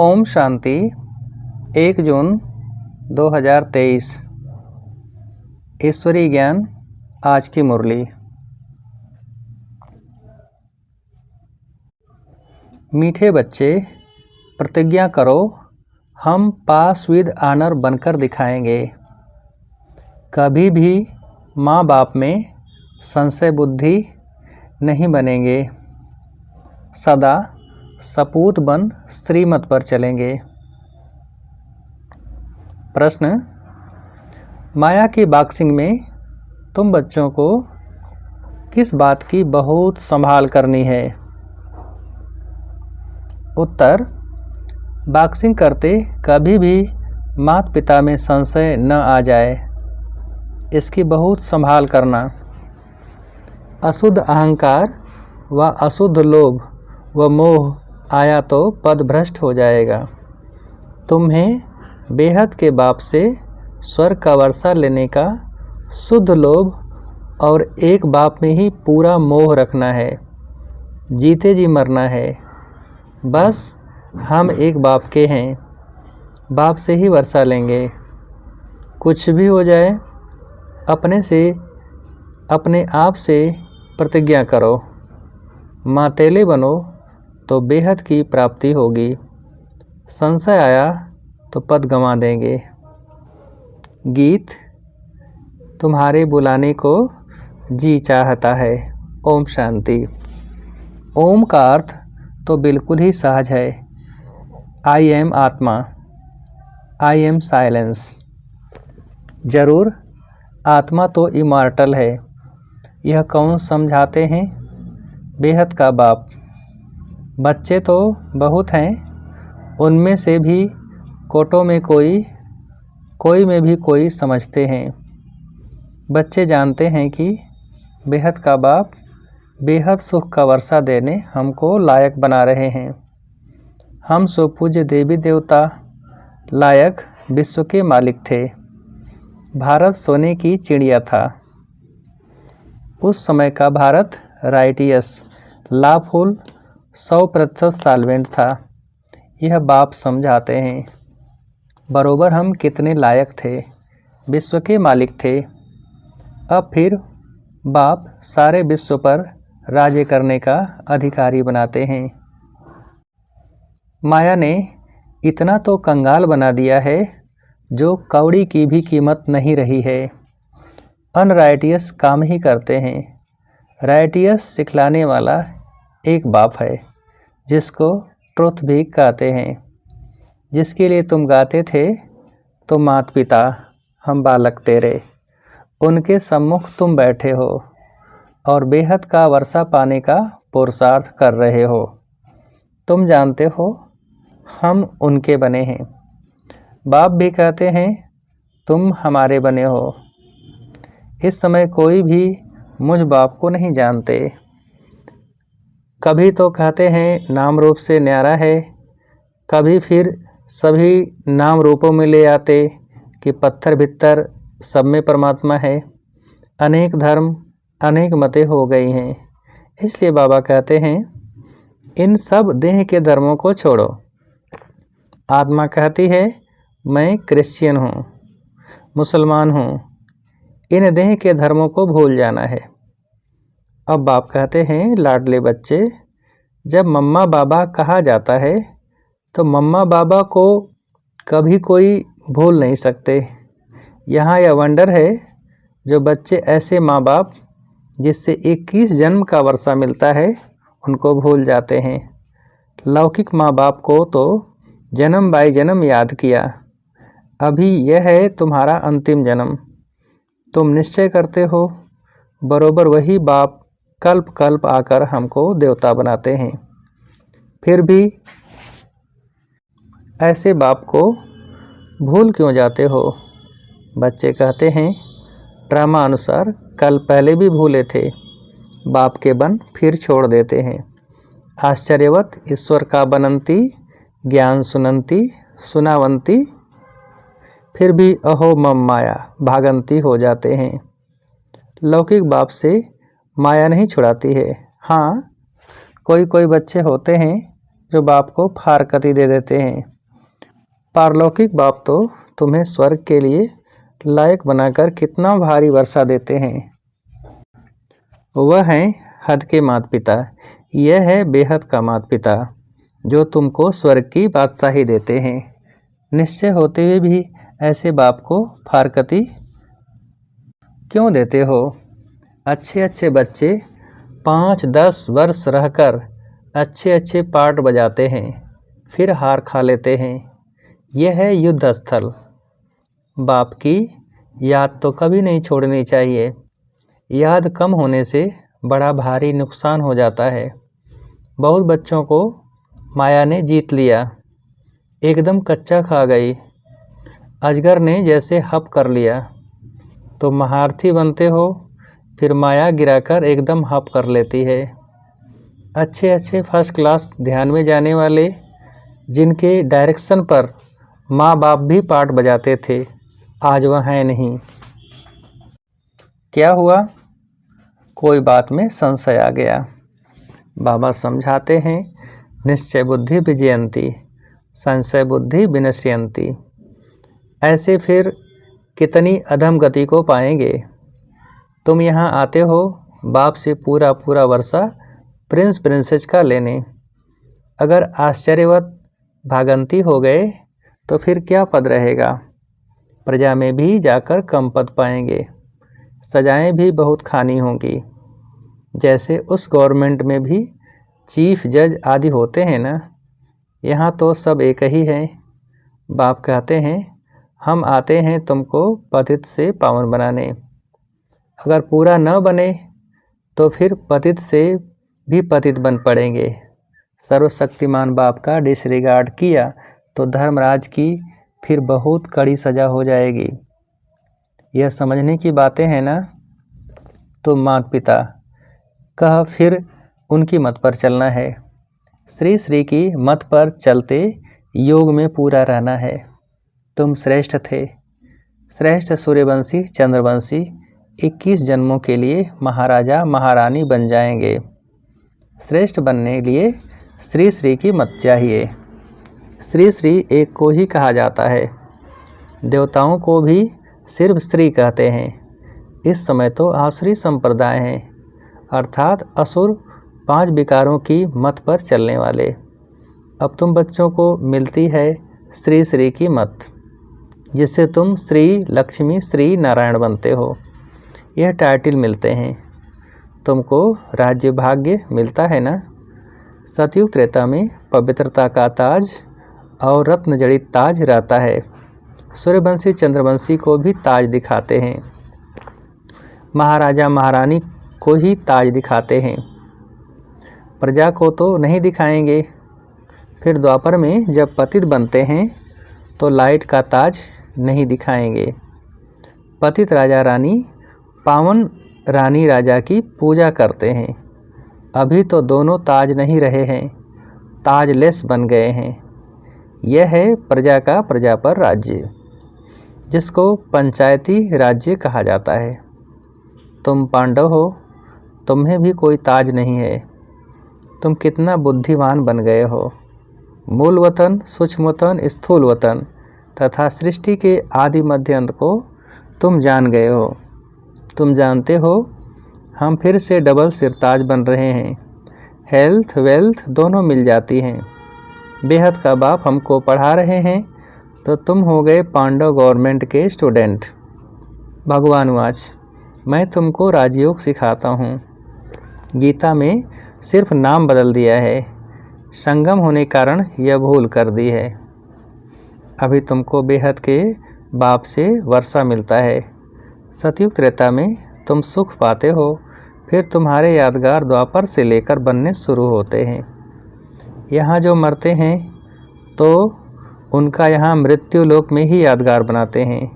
ओम शांति। 1 जून 2023। ईश्वरीय ज्ञान आज की मुरली। मीठे बच्चे, प्रतिज्ञा करो, हम पास विद ऑनर बनकर दिखाएंगे। कभी भी माँ बाप में संशय बुद्धि नहीं बनेंगे। सदा सपूत बन श्रीमत पर चलेंगे। प्रश्न: माया की बॉक्सिंग में तुम बच्चों को किस बात की बहुत संभाल करनी है? उत्तर: बॉक्सिंग करते कभी भी माता पिता में संशय न आ जाए, इसकी बहुत संभाल करना। अशुद्ध अहंकार व अशुद्ध लोभ व मोह आया तो पद भ्रष्ट हो जाएगा। तुम्हें बेहद के बाप से स्वर्ग का वर्षा लेने का शुद्ध लोभ और एक बाप में ही पूरा मोह रखना है। जीते जी मरना है। बस हम एक बाप के हैं, बाप से ही वर्षा लेंगे। कुछ भी हो जाए, अपने आप से प्रतिज्ञा करो। मातेले बनो तो बेहद की प्राप्ति होगी। संशय आया तो पद गंवा देंगे। गीत: तुम्हारे बुलाने को जी चाहता है। ओम शांति। ओम का अर्थ तो बिल्कुल ही सहज है। आई एम आत्मा, आई एम साइलेंस। जरूर आत्मा तो इमॉर्टल है। यह कौन समझाते हैं? बेहद का बाप। बच्चे तो बहुत हैं, उनमें से भी कोटों में कोई में भी कोई समझते हैं। बच्चे जानते हैं कि बेहद का बाप बेहद सुख का वर्षा देने हमको लायक बना रहे हैं। हम सुपूज्य देवी देवता लायक विश्व के मालिक थे। भारत सोने की चिड़िया था। उस समय का भारत राइटियस, लाफुल 100% सॉल्वेंट था। यह बाप समझाते हैं। बरोबर हम कितने लायक थे, विश्व के मालिक थे। अब फिर बाप सारे विश्व पर राज्य करने का अधिकारी बनाते हैं। माया ने इतना तो कंगाल बना दिया है जो कौड़ी की भी कीमत नहीं रही है। अनराइटियस काम ही करते हैं। राइटियस सिखलाने वाला एक बाप है, जिसको ट्रुथ भी कहते हैं। जिसके लिए तुम गाते थे तो माता पिता हम बालक तेरे, उनके सम्मुख तुम बैठे हो और बेहद का वर्षा पाने का पुरुषार्थ कर रहे हो। तुम जानते हो हम उनके बने हैं। बाप भी कहते हैं तुम हमारे बने हो। इस समय कोई भी मुझ बाप को नहीं जानते। कभी तो कहते हैं नाम रूप से न्यारा है, कभी फिर सभी नाम रूपों में ले आते कि पत्थर भीतर सब में परमात्मा है। अनेक धर्म, अनेक मतें हो गई हैं। इसलिए बाबा कहते हैं इन सब देह के धर्मों को छोड़ो। आत्मा कहती है मैं क्रिश्चियन हूँ, मुसलमान हूँ। इन देह के धर्मों को भूल जाना है। अब बाप कहते हैं लाडले बच्चे, जब मम्मा बाबा कहा जाता है तो मम्मा बाबा को कभी कोई भूल नहीं सकते। यहाँ यह वंडर है जो बच्चे ऐसे माँ बाप जिससे 21 जन्म का वर्षा मिलता है उनको भूल जाते हैं। लौकिक माँ बाप को तो जन्म बाई जन्म याद किया। अभी यह है तुम्हारा अंतिम जन्म। तुम निश्चय करते हो बरोबर वही बाप कल्प कल्प आकर हमको देवता बनाते हैं। फिर भी ऐसे बाप को भूल क्यों जाते हो? बच्चे कहते हैं ड्रामा अनुसार कल पहले भी भूले थे। बाप के बन फिर छोड़ देते हैं। आश्चर्यवत ईश्वर का बनंती, ज्ञान सुनंती सुनावंती, फिर भी अहो मम माया भागंती हो जाते हैं। लौकिक बाप से माया नहीं छुड़ाती है। हाँ, कोई बच्चे होते हैं जो बाप को फारकती दे देते हैं। पारलौकिक बाप तो तुम्हें स्वर्ग के लिए लायक बनाकर कितना भारी वर्षा देते हैं। वह हैं हद के माता पिता। यह है बेहद का माता पिता जो तुमको स्वर्ग की बादशाही देते हैं। निश्चय होते हुए भी ऐसे बाप को फारकती क्यों देते हो? अच्छे अच्छे बच्चे 5-10 वर्ष रहकर अच्छे अच्छे पार्ट बजाते हैं, फिर हार खा लेते हैं। यह है युद्ध स्थल। बाप की याद तो कभी नहीं छोड़नी चाहिए। याद कम होने से बड़ा भारी नुकसान हो जाता है। बहुत बच्चों को माया ने जीत लिया, एकदम कच्चा खा गई। अजगर ने जैसे हप कर लिया। तो महारथी बनते हो, फिर माया गिराकर एकदम हप कर लेती है। अच्छे अच्छे फर्स्ट क्लास ध्यान में जाने वाले, जिनके डायरेक्शन पर माँ बाप भी पार्ट बजाते थे, आज वह हैं नहीं। क्या हुआ? कोई बात में संशय आ गया। बाबा समझाते हैं, निश्चय बुद्धि विजयंती, संशय बुद्धि विनश्यंती। ऐसे फिर कितनी अधम गति को पाएंगे। तुम यहाँ आते हो बाप से पूरा पूरा वर्षा प्रिंस प्रिंसेस का लेने। अगर आश्चर्यवत भागंती हो गए तो फिर क्या पद रहेगा। प्रजा में भी जाकर कम पद पाएंगे, सजाएं भी बहुत खानी होंगी। जैसे उस गवर्नमेंट में भी चीफ जज आदि होते हैं ना, यहाँ तो सब एक ही हैं। बाप कहते हैं, हम आते हैं तुमको पतित से पावन बनाने। अगर पूरा न बने तो फिर पतित से भी पतित बन पड़ेंगे। सर्वशक्तिमान बाप का डिसरिगार्ड किया तो धर्मराज की फिर बहुत कड़ी सजा हो जाएगी। यह समझने की बातें हैं ना। तो माता पिता कह फिर उनकी मत पर चलना है। श्री श्री की मत पर चलते योग में पूरा रहना है। तुम श्रेष्ठ थे, श्रेष्ठ सूर्यवंशी चंद्रवंशी 21 जन्मों के लिए महाराजा महारानी बन जाएंगे। श्रेष्ठ बनने लिए श्री श्री की मत चाहिए। श्री श्री एक को ही कहा जाता है। देवताओं को भी सिर्फ श्री कहते हैं। इस समय तो आसुरी संप्रदाय हैं, अर्थात असुर 5 विकारों की मत पर चलने वाले। अब तुम बच्चों को मिलती है श्री श्री की मत, जिससे तुम श्री लक्ष्मी श्री नारायण बनते हो। यह टाइटल मिलते हैं। तुमको राज्य भाग्य मिलता है ना। सतयुग त्रेता में पवित्रता का ताज और रत्न जड़ित ताज रहता है। सूर्यवंशी चंद्रवंशी को भी ताज दिखाते हैं, महाराजा महारानी को ही ताज दिखाते हैं, प्रजा को तो नहीं दिखाएंगे। फिर द्वापर में जब पतित बनते हैं तो लाइट का ताज नहीं दिखाएंगे। पतित राजा रानी पावन रानी राजा की पूजा करते हैं। अभी तो दोनों ताज नहीं रहे हैं, ताजलेस बन गए हैं। यह है प्रजा का प्रजा पर राज्य, जिसको पंचायती राज्य कहा जाता है। तुम पांडव हो, तुम्हें भी कोई ताज नहीं है। तुम कितना बुद्धिमान बन गए हो। मूल वतन, सूक्ष्म वतन, स्थूल वतन तथा सृष्टि के आदि मध्य अंत को तुम जान गए हो। तुम जानते हो हम फिर से डबल सिरताज बन रहे हैं। हेल्थ वेल्थ दोनों मिल जाती हैं। बेहद का बाप हमको पढ़ा रहे हैं तो तुम हो गए पांडव गवर्नमेंट के स्टूडेंट। भगवान वाच, मैं तुमको राजयोग सिखाता हूँ। गीता में सिर्फ नाम बदल दिया है, संगम होने कारण यह भूल कर दी है। अभी तुमको बेहद के बाप से वर्षा मिलता है। सतयुग त्रेता में तुम सुख पाते हो, फिर तुम्हारे यादगार द्वापर से लेकर बनने शुरू होते हैं। यहाँ जो मरते हैं तो उनका यहाँ मृत्यु लोक में ही यादगार बनाते हैं।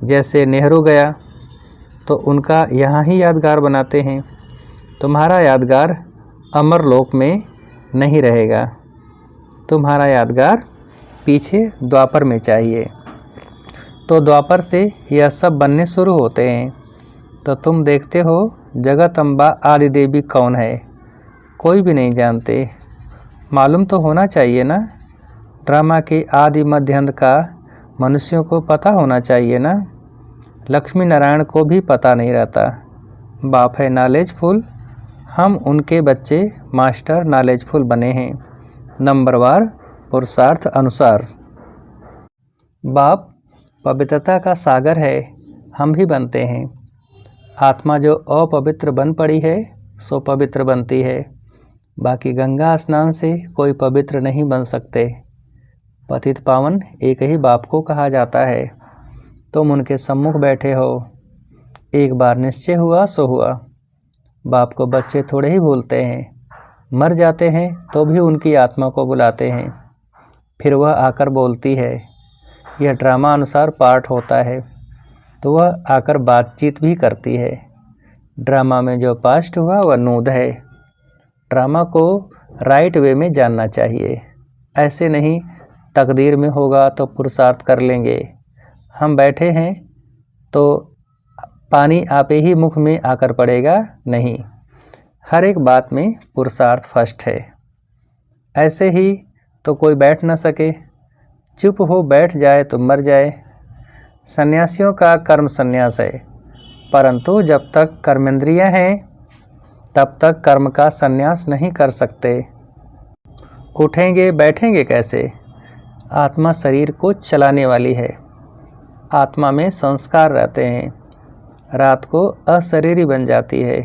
जैसे नेहरू गया तो उनका यहाँ ही यादगार बनाते हैं। तुम्हारा यादगार अमर लोक में नहीं रहेगा। तुम्हारा यादगार पीछे द्वापर में चाहिए। तो द्वापर से यह सब बनने शुरू होते हैं। तो तुम देखते हो जगत अम्बा आदि देवी कौन है, कोई भी नहीं जानते। मालूम तो होना चाहिए ना, ड्रामा के आदि मध्य अंत का मनुष्यों को पता होना चाहिए ना। लक्ष्मी नारायण को भी पता नहीं रहता। बाप है नॉलेजफुल, हम उनके बच्चे मास्टर नॉलेजफुल बने हैं, नंबरवार पुरुषार्थ अनुसार। बाप पवित्रता का सागर है, हम भी बनते हैं। आत्मा जो अपवित्र बन पड़ी है सो पवित्र बनती है, बाकी गंगा स्नान से कोई पवित्र नहीं बन सकते। पतित पावन एक ही बाप को कहा जाता है। तुम उनके सम्मुख बैठे हो, एक बार निश्चय हुआ सो हुआ। बाप को बच्चे थोड़े ही भूलते हैं, मर जाते हैं तो भी उनकी आत्मा को बुलाते हैं, फिर वह आकर बोलती है। यह ड्रामा अनुसार पाठ होता है तो वह आकर बातचीत भी करती है। ड्रामा में जो पास्ट हुआ वह नूद है। ड्रामा को राइट वे में जानना चाहिए, ऐसे नहीं तकदीर में होगा तो पुरुषार्थ कर लेंगे। हम बैठे हैं तो पानी आपे ही मुख में आकर पड़ेगा, नहीं। हर एक बात में पुरुषार्थ फर्स्ट है। ऐसे ही तो कोई बैठ न सके, चुप हो बैठ जाए तो मर जाए। सन्यासियों का कर्म संन्यास है, परंतु जब तक कर्मेंद्रियां हैं तब तक कर्म का संन्यास नहीं कर सकते। उठेंगे बैठेंगे कैसे? आत्मा शरीर को चलाने वाली है। आत्मा में संस्कार रहते हैं, रात को अशरीरी बन जाती है।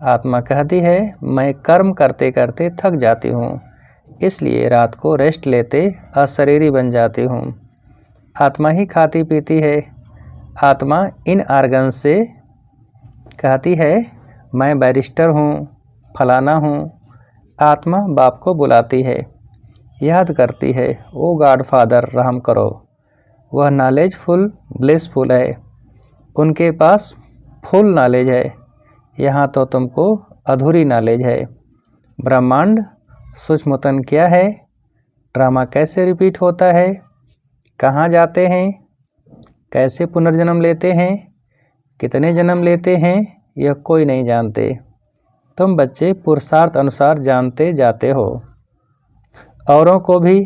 आत्मा कहती है मैं कर्म करते करते थक जाती हूँ, इसलिए रात को रेस्ट लेते अशरीरी बन जाती हूँ। आत्मा ही खाती पीती है। आत्मा इन आर्गन से कहती है मैं बैरिस्टर हूँ, फलाना हूँ। आत्मा बाप को बुलाती है, याद करती है ओ गॉड फादर रहम करो। वह नॉलेजफुल ब्लिसफुल है, उनके पास फुल नॉलेज है, यहाँ तो तुमको अधूरी नॉलेज है। ब्रह्मांड सूक्ष्मतन क्या है, ड्रामा कैसे रिपीट होता है, कहाँ जाते हैं, कैसे पुनर्जन्म लेते हैं, कितने जन्म लेते हैं, यह कोई नहीं जानते। तुम बच्चे पुरुषार्थ अनुसार जानते जाते हो। औरों को भी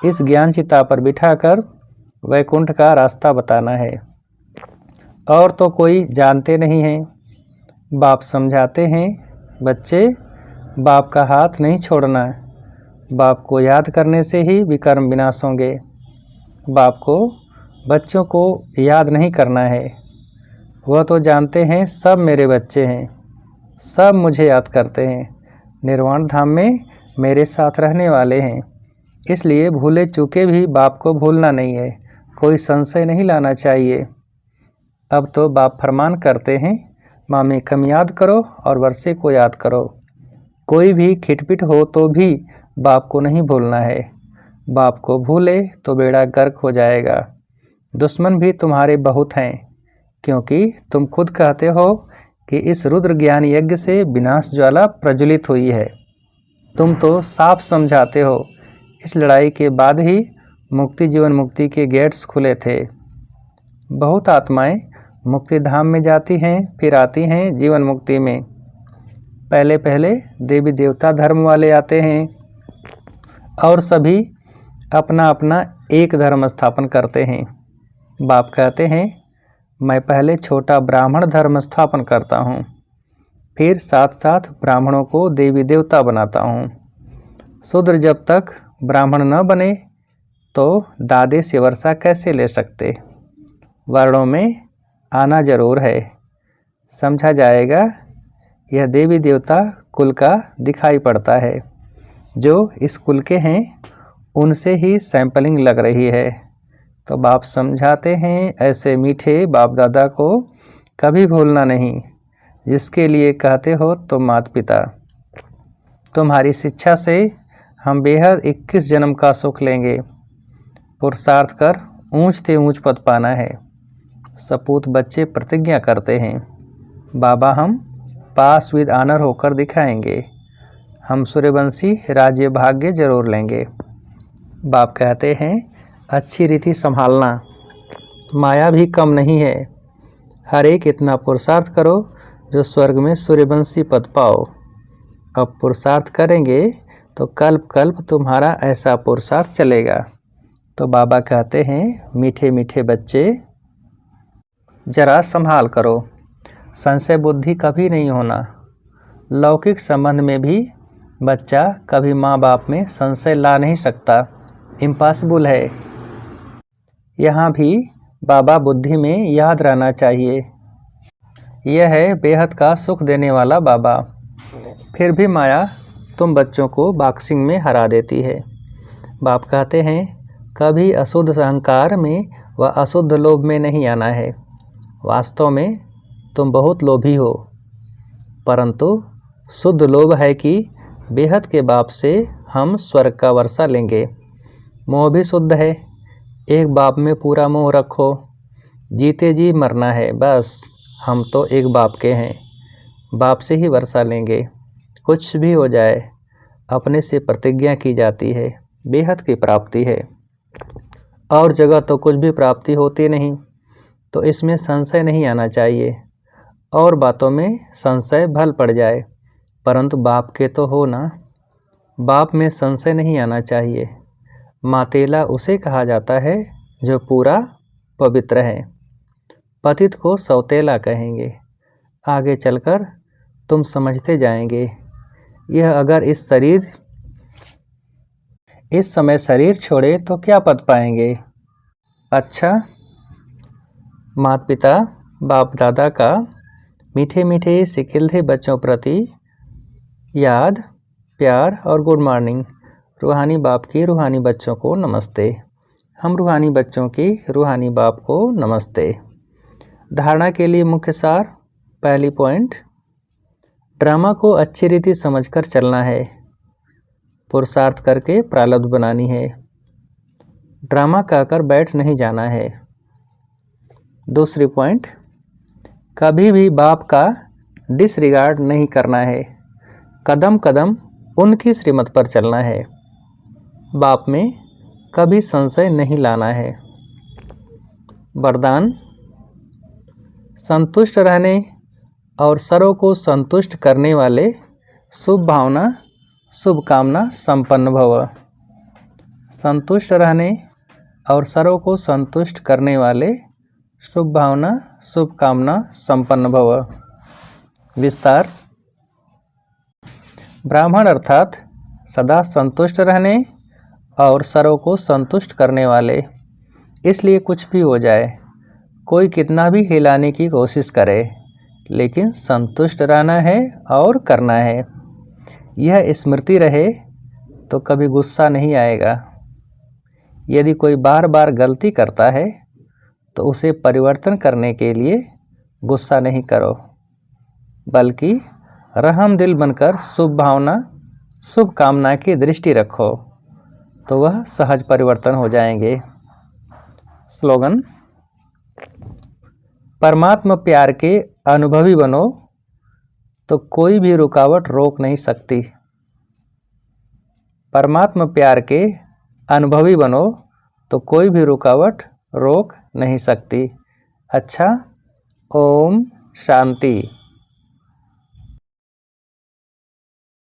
इस ज्ञान चिता पर बिठाकर वैकुंठ का रास्ता बताना है। और तो कोई जानते नहीं हैं। बाप समझाते हैं बच्चे बाप का हाथ नहीं छोड़ना, बाप को याद करने से ही विकर्म विनाश होंगे। बाप को बच्चों को याद नहीं करना है, वह तो जानते हैं सब मेरे बच्चे हैं, सब मुझे याद करते हैं, निर्वाण धाम में मेरे साथ रहने वाले हैं। इसलिए भूले चूके भी बाप को भूलना नहीं है, कोई संशय नहीं लाना चाहिए। अब तो बाप फरमान करते हैं मामे कम याद करो और वर्षे को याद करो। कोई भी खिटपिट हो तो भी बाप को नहीं भूलना है। बाप को भूले तो बेड़ा गर्क हो जाएगा। दुश्मन भी तुम्हारे बहुत हैं, क्योंकि तुम खुद कहते हो कि इस रुद्र ज्ञान यज्ञ से विनाश ज्वाला प्रज्वलित हुई है। तुम तो साफ समझाते हो इस लड़ाई के बाद ही मुक्ति जीवन मुक्ति के गेट्स खुले थे। बहुत आत्माएं मुक्ति धाम में जाती हैं, फिर आती हैं जीवन मुक्ति में। पहले पहले देवी देवता धर्म वाले आते हैं और सभी अपना अपना एक धर्म स्थापन करते हैं। बाप कहते हैं मैं पहले छोटा ब्राह्मण धर्म स्थापन करता हूँ, फिर साथ साथ ब्राह्मणों को देवी देवता बनाता हूँ। शूद्र जब तक ब्राह्मण न बने तो दादे से वर्षा कैसे ले सकते। वर्णों में आना जरूर है, समझा जाएगा। यह देवी देवता कुल का दिखाई पड़ता है, जो इस कुल के हैं उनसे ही सैंपलिंग लग रही है। तो बाप समझाते हैं ऐसे मीठे बाप दादा को कभी भूलना नहीं, जिसके लिए कहते हो तुम माता पिता। तुम्हारी शिक्षा से हम बेहद 21 जन्म का सुख लेंगे। पुरुषार्थ कर ऊंच से ऊंच पद पाना है। सपूत बच्चे प्रतिज्ञा करते हैं बाबा हम पास विद आनर होकर दिखाएंगे, हम सूर्यवंशी राज्य भाग्य जरूर लेंगे। बाप कहते हैं अच्छी रीति संभालना, माया भी कम नहीं है। हर एक इतना पुरुषार्थ करो जो स्वर्ग में सूर्यवंशी पद पाओ। अब पुरुषार्थ करेंगे तो कल्प कल्प तुम्हारा ऐसा पुरुषार्थ चलेगा। तो बाबा कहते हैं, मीठे मीठे बच्चे जरा संभाल करो, संशय बुद्धि कभी नहीं होना। लौकिक संबंध में भी बच्चा कभी माँ बाप में संशय ला नहीं सकता, इम्पॉसिबल है। यहाँ भी बाबा बुद्धि में याद रहना चाहिए, यह है बेहद का सुख देने वाला बाबा। फिर भी माया तुम बच्चों को बॉक्सिंग में हरा देती है। बाप कहते हैं, कभी अशुद्ध अहंकार में व अशुद्ध लोभ में नहीं आना है। वास्तव में तुम बहुत लोभी हो, परंतु शुद्ध लोभ है कि बेहद के बाप से हम स्वर्ग का वर्षा लेंगे। मोह भी शुद्ध है, एक बाप में पूरा मोह रखो, जीते जी मरना है बस। हम तो एक बाप के हैं, बाप से ही वर्षा लेंगे, कुछ भी हो जाए। अपने से प्रतिज्ञा की जाती है, बेहद की प्राप्ति है, और जगह तो कुछ भी प्राप्ति होती नहीं, तो इसमें संशय नहीं आना चाहिए। और बातों में संशय भल पड़ जाए, परंतु बाप के तो हो ना, बाप में संशय नहीं आना चाहिए। मातेला उसे कहा जाता है जो पूरा पवित्र है। पतित को सौतेला कहेंगे। आगे चलकर तुम समझते जाएंगे। यह अगर इस समय शरीर छोड़े तो क्या पद पाएंगे। अच्छा, माता पिता बाप दादा का मीठे मीठे सिखिलते बच्चों प्रति याद, प्यार और गुड मॉर्निंग। रूहानी बाप की रूहानी बच्चों को नमस्ते। हम रूहानी बच्चों की रूहानी बाप को नमस्ते। धारणा के लिए मुख्य सार, पहली पॉइंट, ड्रामा को अच्छी रीति समझकर चलना है, पुरुषार्थ करके प्रारब्ध बनानी है, ड्रामा कहकर बैठ नहीं जाना है। दूसरी पॉइंट, कभी भी बाप का डिसरिगार्ड नहीं करना है, कदम कदम उनकी श्रीमत पर चलना है, बाप में कभी संशय नहीं लाना है। वरदान, संतुष्ट रहने और सर्व को संतुष्ट करने वाले शुभ भावना शुभकामना संपन्न भव। संतुष्ट रहने और सर्व को संतुष्ट करने वाले शुभ भावना शुभकामना संपन्न भव। विस्तार, ब्राह्मण अर्थात सदा संतुष्ट रहने और सर्व को संतुष्ट करने वाले। इसलिए कुछ भी हो जाए, कोई कितना भी हिलाने की कोशिश करे, लेकिन संतुष्ट रहना है और करना है। यह स्मृति रहे तो कभी गुस्सा नहीं आएगा। यदि कोई बार बार गलती करता है तो उसे परिवर्तन करने के लिए गुस्सा नहीं करो, बल्कि रहम दिल बनकर शुभ भावना शुभ कामना की दृष्टि रखो, तो वह सहज परिवर्तन हो जाएंगे। स्लोगन, परमात्मा प्यार के अनुभवी बनो तो कोई भी रुकावट रोक नहीं सकती। परमात्मा प्यार के अनुभवी बनो तो कोई भी रुकावट रोक नहीं सकती। अच्छा, ओम शांति।